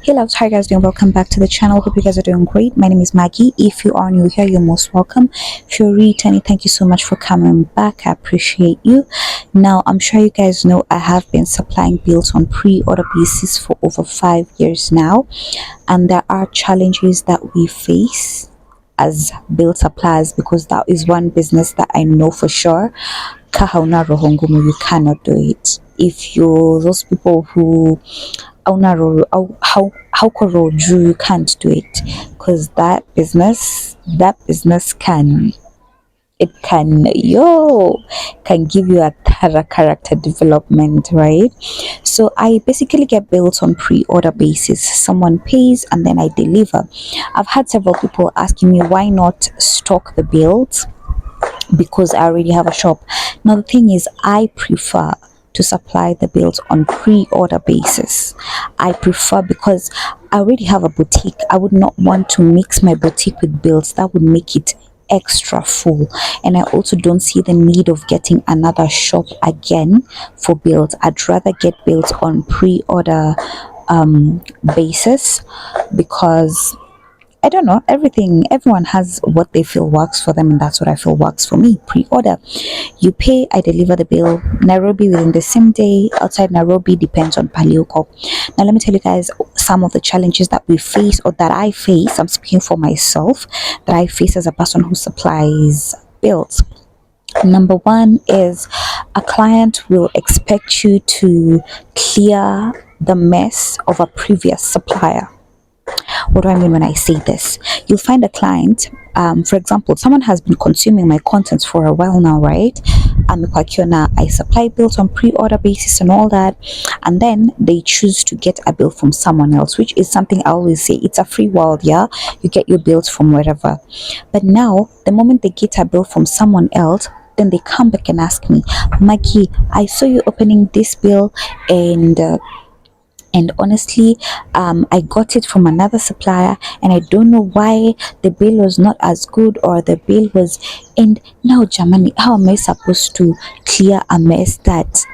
Hey loves, how you guys doing? Welcome back to the channel. Hope you guys are doing great. My name is Maggie. If you are new here, you're most welcome. If you're returning, thank you so much for coming back. I appreciate you. Now, I'm sure you guys know I have been supplying bills on pre-order basis for over 5 years now, and there are challenges that we face as bill suppliers because that is one business that I know for sure. Kahauna rohongumu, you cannot do it. If you're those people who how you can't do it because that business can give you a thorough character development, right? So I basically get bills on pre-order basis. Someone pays and then I deliver. I've had several people asking me why not stock the bills because I already have a shop. Now the thing is, I prefer to supply the bills on pre-order basis. I prefer because I already have a boutique. I would not want to mix my boutique with bills. That would make it extra full, and I also don't see the need of getting another shop again for bills. I'd rather get bills on pre-order basis because I don't know, everyone has what they feel works for them, and that's what I feel works for me. Pre-order. You pay, I deliver the bill. Nairobi within the same day, outside Nairobi depends on Palioko. Now let me tell you guys some of the challenges that we face or that I face. I'm speaking for myself, that I face as a person who supplies bills. Number one is a client will expect you to clear the mess of a previous supplier. What do I mean when I say this? You'll find a client, for example, someone has been consuming my contents for a while now, right? I supply bills on pre-order basis and all that, and then they choose to get a bill from someone else, which is something I always say, it's a free world, yeah? You get your bills from wherever. But now, the moment they get a bill from someone else, then they come back and ask me, Maggie, I saw you opening this bill and honestly, I got it from another supplier and I don't know why the bill was not as good or the bill was. And now, Germany, how am I supposed to clear a mess that,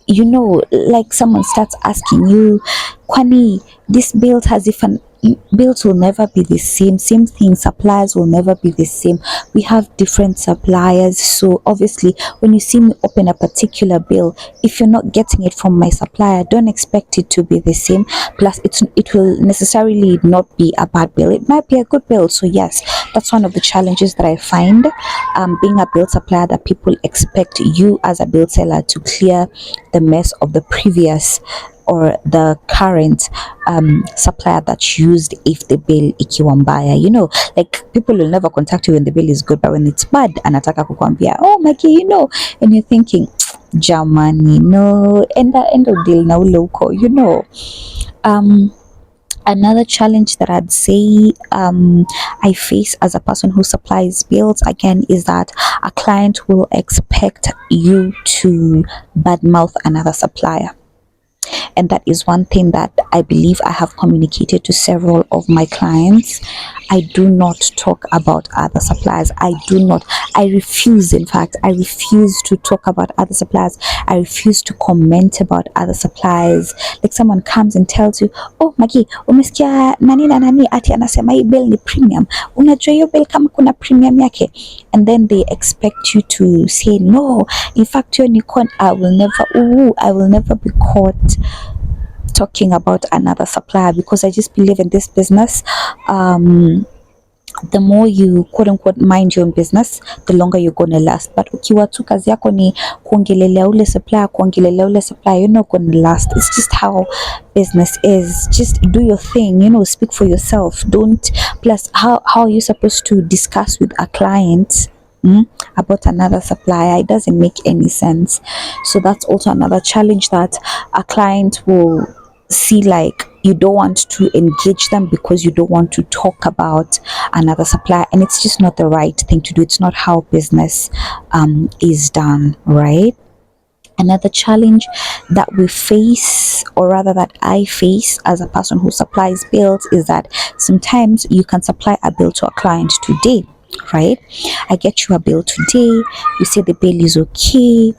like someone starts asking you, Kwani, this bill has if an bills will never be the same thing, suppliers will never be the same. We have different suppliers, so obviously when you see me open a particular bill, if you're not getting it from my supplier, don't expect it to be the same. Plus it will necessarily not be a bad bill, it might be a good bill. So yes, that's one of the challenges that I find, being a bill supplier, that people expect you as a bill seller to clear the mess of the previous or the current supplier that used if the bill ikiwa mbaya. Like people will never contact you when the bill is good, but when it's bad anataka kukwambia, oh Maki, and you're thinking, jamani, no, end of deal na ule uko, Another challenge that I'd say I face as a person who supplies bills again is that a client will expect you to badmouth another supplier. And that is one thing that I believe I have communicated to several of my clients. I do not talk about other suppliers. I refuse, in fact, I refuse to talk about other suppliers. I refuse to comment about other suppliers. Like someone comes and tells you, oh Magi, umesikia nani na nani ati anasema hii bill ni premium. Unajua hiyo bill kama kuna premium yake? And then they expect you to say, no, in fact, I will never be caught talking about another supplier because I just believe in this business. The more you quote unquote mind your own business, the longer you're gonna last. But ukiwa tu kazi yako ni kuongelelea ule supplier, you're not gonna last. It's just how business is. Just do your thing, speak for yourself. Plus how are you supposed to discuss with a client about another supplier? It doesn't make any sense. So that's also another challenge, that a client will see like you don't want to engage them because you don't want to talk about another supplier, and it's just not the right thing to do. It's not how business is done, right? Another challenge that we face, or rather that I face as a person who supplies bills, is that sometimes you can supply a bill to a client today, right? I get you a bill today, you say the bill is okay,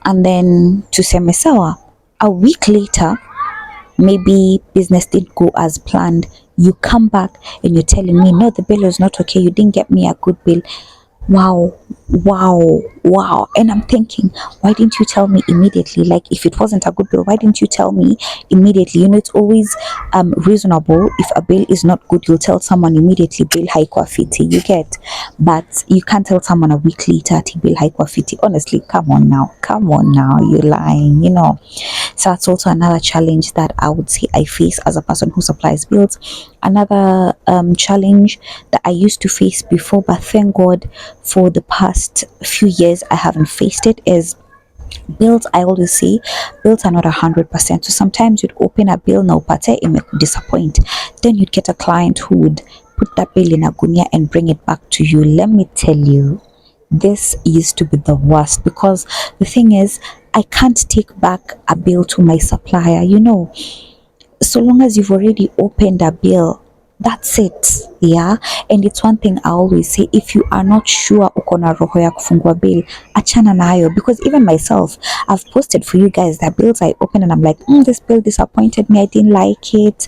and then tuseme sawa, a week later maybe business didn't go as planned. You come back and you're telling me, no, the bill is not okay, you didn't get me a good bill. Wow, wow. And I'm thinking, why didn't you tell me immediately? Like, if it wasn't a good bill, why didn't you tell me immediately? It's always reasonable. If a bill is not good, you'll tell someone immediately, bill haikuwa fiti, you get. But you can't tell someone a week later, ati bill haikuwa fiti. Honestly, come on now, you're lying. So that's also another challenge that I would say I face as a person who supplies bills. Another challenge that I used to face before, but thank God for the past few years I haven't faced it, is bills. I always say bills are not 100%. So sometimes you'd open a bill now, but it may disappoint. Then you'd get a client who would put that bill in a gunya and bring it back to you. Let me tell you, this used to be the worst, because the thing is, I can't take back a bill to my supplier. So long as you've already opened a bill, that's it. Yeah. And it's one thing I always say, if you are not sure uko na roho ya kufungua bill, achana nayo. Because even myself, I've posted for you guys that bills I open and I'm like, this bill disappointed me, I didn't like it,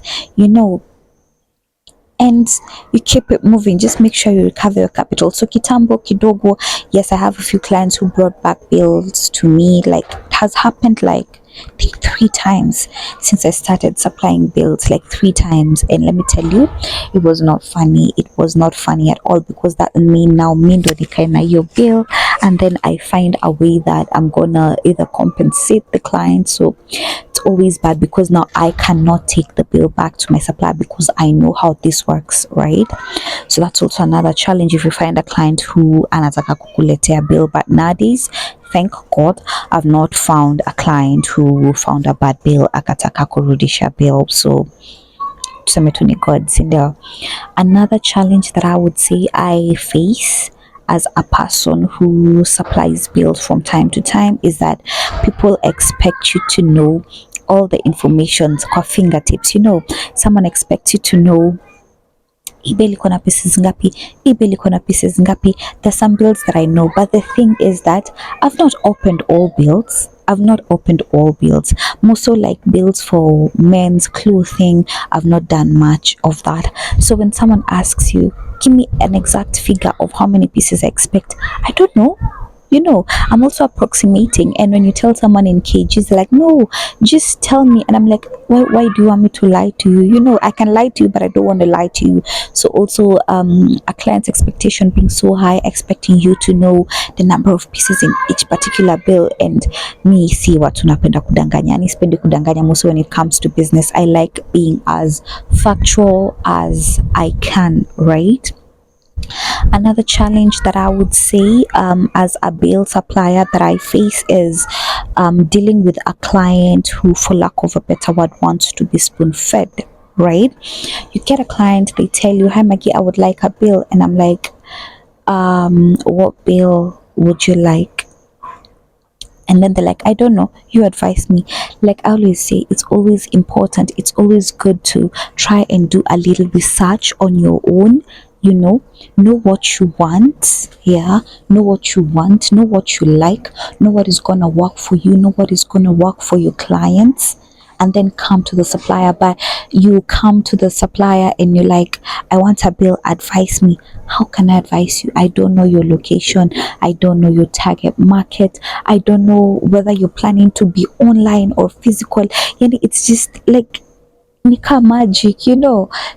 and you keep it moving. Just make sure you recover your capital. So kitambo kidogo, yes, I have a few clients who brought back bills to me. Like, it has happened like, I think 3 times since I started supplying bills, like 3 times. And let me tell you, it was not funny. It was not funny at all, because that mean now me ndo nikae na your bill, and then I find a way that I'm gonna either compensate the client. So it's always bad, because now I cannot take the bill back to my supplier, because I know how this works, right? So that's also another challenge. If you find a client who anataka kukuletea bill, but nowadays, thank God, I've not found a client who found a bad bill akataka kurudisha bill. So tuseme tu ni God, si ndio? Another challenge that I would say I face as a person who supplies bills from time to time is that people expect you to know all the information kwa fingertips. Someone expects you to know hii bill iko na pieces ngapi, hii bill iko na pieces ngapi. There's some bills that I know, but the thing is that I've not opened all bills. More so like bills for men's clothing, I've not done much of that. So when someone asks you, give me an exact figure of how many pieces I expect, I don't know. I'm also approximating. And when you tell someone in kgs, they're like, no, just tell me. And I'm like, why do you want me to lie to you? I can lie to you, but I don't want to lie to you. So also a client's expectation being so high, expecting you to know the number of pieces in each particular bill. And me, see what tunapenda kudanganya, ni sipendi kudanganya. Also when it comes to business, I like being as factual as I can, right? Another challenge that I would say as a bill supplier that I face is dealing with a client who, for lack of a better word, wants to be spoon fed, right? You get a client, they tell you, hi Maggie, I would like a bill. And I'm like, what bill would you like? And then they're like, I don't know, you advise me. Like I always say, it's always important, it's always good to try and do a little research on your own. Know what you want. Know what you want, know what you like, know what is gonna work for you, know what is gonna work for your clients, and then come to the supplier. But you come to the supplier and you're like, I want a bill, advise me. How can I advise you? I don't know your location, I don't know your target market, I don't know whether you're planning to be online or physical. It's just like nika magic.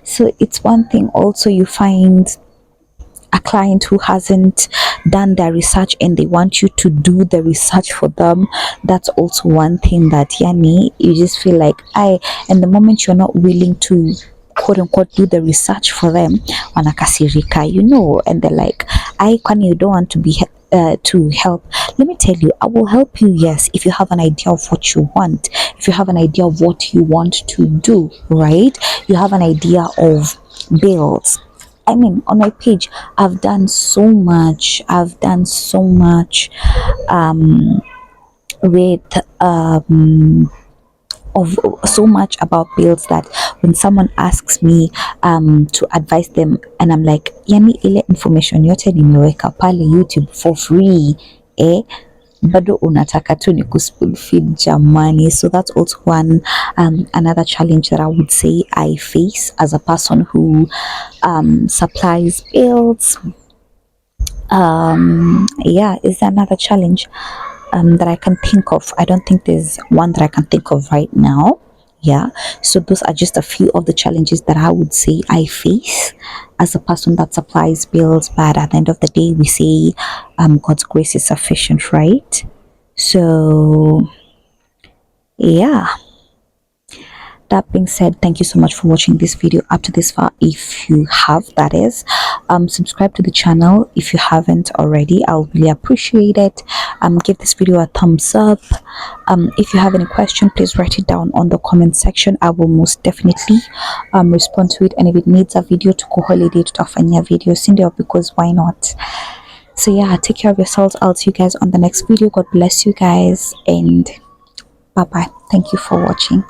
So it's one thing also, you find a client who hasn't done their research and they want you to do the research for them. That's also one thing that you just feel like and the moment you're not willing to quote unquote do the research for them, wanakasirika, and they're like, kwani you don't want to be to help. Let me tell you, I will help you, yes, if you have an idea of what you want, if you have an idea of what you want to do, right? You have an idea of bills. I mean, on my page, I've done so much with of so much about bills that when someone asks me to advise them, and I'm like, ile information yote nimeweka pale YouTube for free, bado unataka tu ni kuspoon feed jamani. So that's also one another challenge that I would say I face as a person who supplies bills. Yeah, is another challenge that I can think of. I don't think there's one that I can think of right now. Yeah, so those are just a few of the challenges that I would say I face as a person that supplies bills. But at the end of the day, we say God's grace is sufficient, right? So yeah, that being said, thank you so much for watching this video up to this far. If you have, that is, subscribe to the channel if you haven't already. I'll really appreciate it. Give this video a thumbs up. If you have any question, please write it down on the comment section. I will most definitely respond to it, and if it needs a video to go holiday to tafanya video sindio, because why not? So yeah, take care of yourselves. I'll see you guys on the next video. God bless you guys, and bye bye. Thank you for watching.